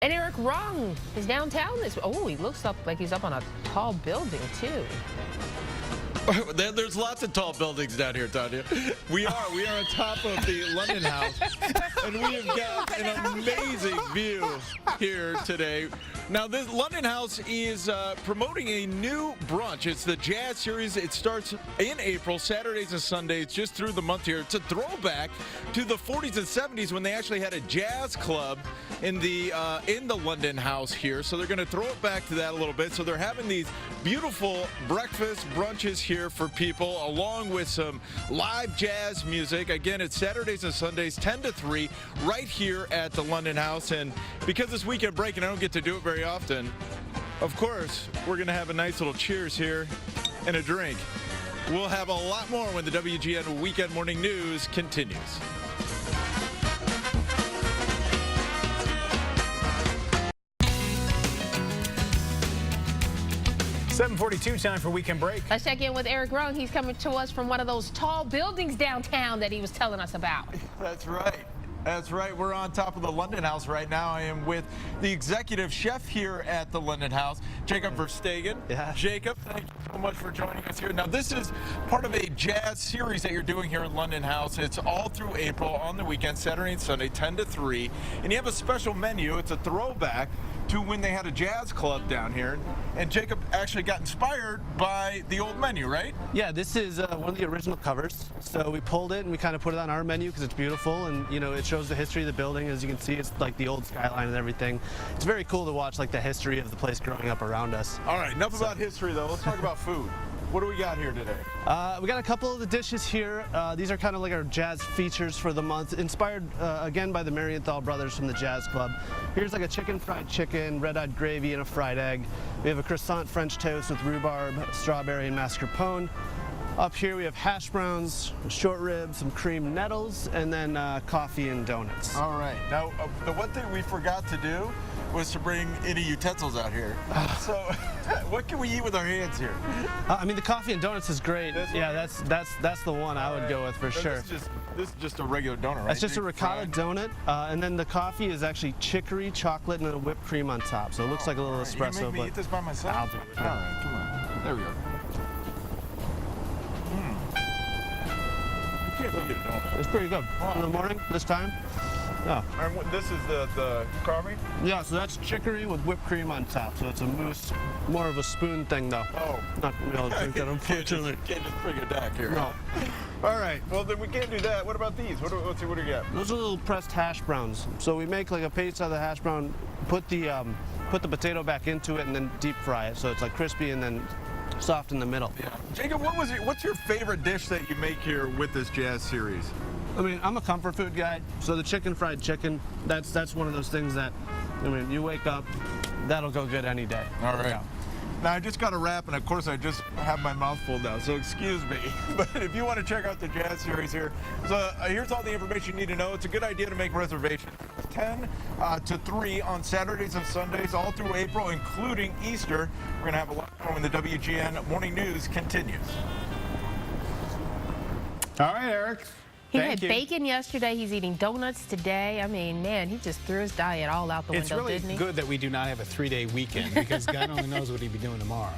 And Eric Rung is downtown. Oh, he looks up like he's up on a tall building, too. There's lots of tall buildings down here, Tanya. We are on top of the LondonHouse, and we have got an amazing view here today. Now, this LondonHouse is promoting a new brunch. It's the Jazz Series. It starts in April, Saturdays and Sundays, just through the month here. It's a throwback to the 40s and 70s when they actually had a jazz club in the LondonHouse here. So they're going to throw it back to that a little bit. So they're having these beautiful breakfast brunches here for people, along with some live jazz music. Again, it's Saturdays and Sundays, 10 to 3, right here at the LondonHouse. And because it's weekend break and I don't get to do it very often, of course, we're going to have a nice little cheers here and a drink. We'll have a lot more when the WGN Weekend Morning News continues. 7:42, time for Weekend Break. Let's check in with Eric Rung. He's coming to us from one of those tall buildings downtown that he was telling us about. That's right. That's right. We're on top of the LondonHouse right now. I am with the executive chef here at the LondonHouse, Jacob Verstegen. Yeah. Jacob, thank you so much for joining us here. Now, this is part of a jazz series that you're doing here at LondonHouse. It's all through April on the weekend, Saturday and Sunday, 10 to 3. And you have a special menu. It's a throwback to when they had a jazz club down here. And Jacob actually got inspired by the old menu, right? Yeah, this is one of the original covers. So we pulled it and we kind of put it on our menu because it's beautiful, and you know, it shows the history of the building. As you can see, it's like the old skyline and everything. It's very cool to watch like the history of the place growing up around us. All right, enough about history though. Let's talk about food. What do we got here today? We got a couple of the dishes here. These are kind of like our jazz features for the month, inspired again by the Marienthal brothers from the Jazz Club. Here's like a chicken fried chicken, red-eyed gravy, and a fried egg. We have a croissant French toast with rhubarb, strawberry, and mascarpone. Up here we have hash browns, short ribs, some cream nettles, and then coffee and donuts. All right. Now, the one thing we forgot to do was to bring any utensils out here. So, what can we eat with our hands here? I mean, the coffee and donuts is great. That's the one I would go with for sure. This is just a regular donut, right? That's just a ricotta donut, and then the coffee is actually chicory, chocolate, and a whipped cream on top. So it looks like a little espresso. You make me eat this by myself? I'll do it. All right, come on. There we go. You can't beat a donut. It's pretty good. In the morning, this time. Oh. And this is the coffee? Yeah, so that's chicory with whipped cream on top. So it's a mousse, more of a spoon thing though. Oh. Not to be able to drink that, unfortunately. Can't just bring it back here. No. All right, well then we can't do that. What about these? Let's see, what do you got? Those are little pressed hash browns. So we make like a paste out of the hash brown, put the potato back into it, and then deep fry it. So it's like crispy and then soft in the middle. Yeah. Jacob, what's your favorite dish that you make here with this jazz series? I mean, I'm a comfort food guy, so the chicken fried chicken, that's one of those things that, I mean, you wake up, that'll go good any day. All right. Yeah. Now, I just got a wrap, and of course, I just have my mouth full now, so excuse me. But if you want to check out the jazz series here, so here's all the information you need to know. It's a good idea to make reservations. 10 to 3 on Saturdays and Sundays, all through April, including Easter. We're going to have a lot more when the WGN Morning News continues. All right, Eric. He had bacon yesterday. He's eating donuts today. I mean, man, he just threw his diet all out the window, didn't he? It's really good that we do not have a 3-day weekend because God only knows what he'd be doing tomorrow.